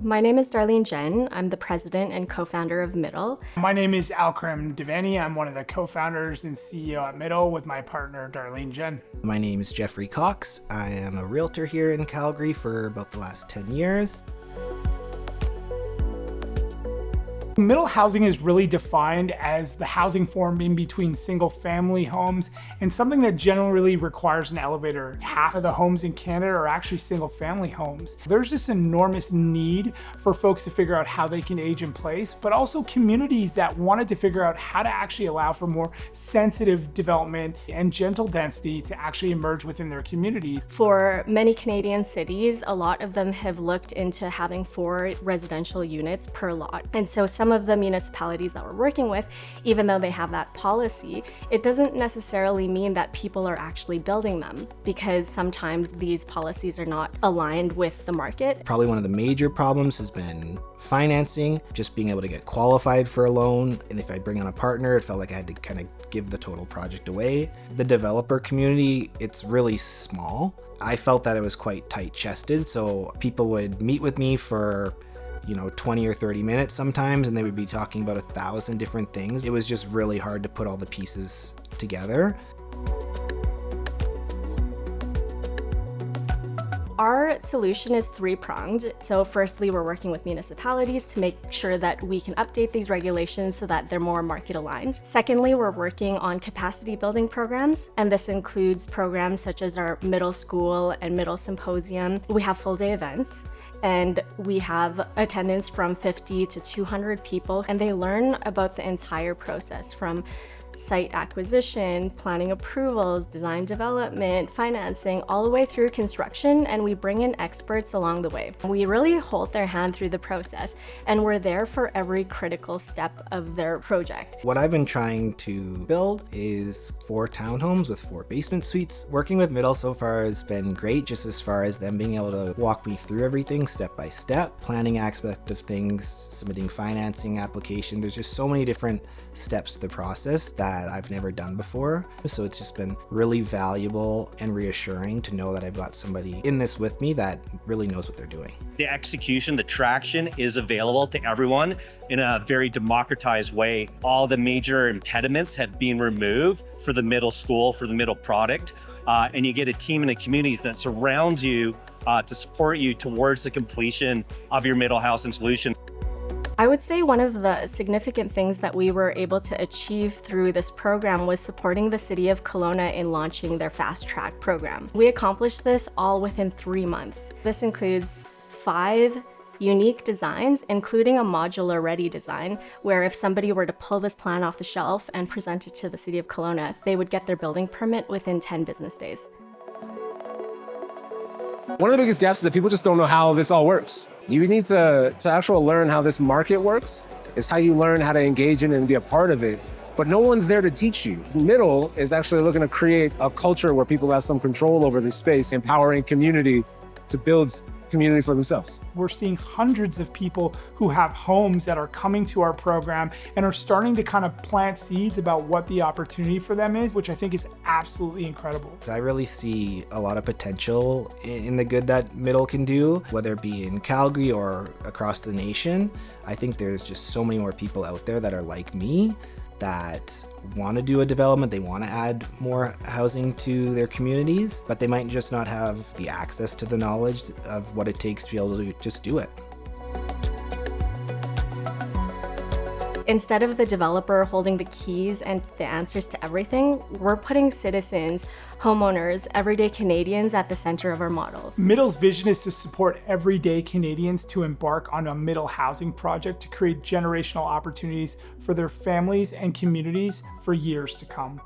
My name is Darlene Jen. I'm the president and co-founder of Mddl. My name is Alkrim Devani. I'm one of the co-founders and CEO at Mddl with my partner, Darlene Jen. My name is Jeffrey Cox. I am a realtor here in Calgary for about the last 10 years. Mddl housing is really defined as the housing form in between single family homes and something that generally requires an elevator. Half of the homes in Canada are actually single family homes. There's this enormous need for folks to figure out how they can age in place, but also communities that wanted to figure out how to actually allow for more sensitive development and gentle density to actually emerge within their community. For many Canadian cities, a lot of them have looked into having 4 residential units per lot. And so some of the municipalities that we're working with, even though they have that policy, it doesn't necessarily mean that people are actually building them, because sometimes these policies are not aligned with the market. Probably one of the major problems has been financing, just being able to get qualified for a loan. And if I bring on a partner, it felt like I had to kind of give the total project away. The developer community, it's really small. I felt that it was quite tight-chested, so people would meet with me for 20 or 30 minutes sometimes, and they would be talking about 1,000 different things. It was just really hard to put all the pieces together. Our solution is 3-pronged. So firstly, we're working with municipalities to make sure that we can update these regulations so that they're more market aligned. Secondly, we're working on capacity building programs, and this includes programs such as our middle school and middle symposium. We have full day events, and we have attendance from 50 to 200 people, and they learn about the entire process from site acquisition, planning approvals, design development, financing, all the way through construction, and we bring in experts along the way. We really hold their hand through the process, and we're there for every critical step of their project. What I've been trying to build is 4 townhomes with 4 basement suites. Working with Mddl so far has been great, just as far as them being able to walk me through everything step by step, planning aspect of things, submitting financing application. There's just so many different steps to the process that I've never done before. So it's just been really valuable and reassuring to know that I've got somebody in this with me that really knows what they're doing. The execution, the traction is available to everyone in a very democratized way. All the major impediments have been removed for the middle school, for the middle product. And you get a team and a community that surrounds you to support you towards the completion of your middle housing solution. I would say one of the significant things that we were able to achieve through this program was supporting the city of Kelowna in launching their fast track program. We accomplished this all within 3 months. This includes 5 unique designs, including a modular ready design, where if somebody were to pull this plan off the shelf and present it to the city of Kelowna, they would get their building permit within 10 business days. One of the biggest gaps is that people just don't know how this all works. You need to actually learn how this market works. It's how you learn how to engage in it and be a part of it. But no one's there to teach you. Mddl is actually looking to create a culture where people have some control over this space, empowering community to build community for themselves. We're seeing hundreds of people who have homes that are coming to our program and are starting to kind of plant seeds about what the opportunity for them is, which I think is absolutely incredible. I really see a lot of potential in the good that Mddl can do, whether it be in Calgary or across the nation. I think there's just so many more people out there that are like me, that want to do a development, they want to add more housing to their communities, but they might just not have the access to the knowledge of what it takes to be able to just do it. Instead of the developer holding the keys and the answers to everything, we're putting citizens, homeowners, everyday Canadians at the center of our model. Mddl's vision is to support everyday Canadians to embark on a Mddl housing project to create generational opportunities for their families and communities for years to come.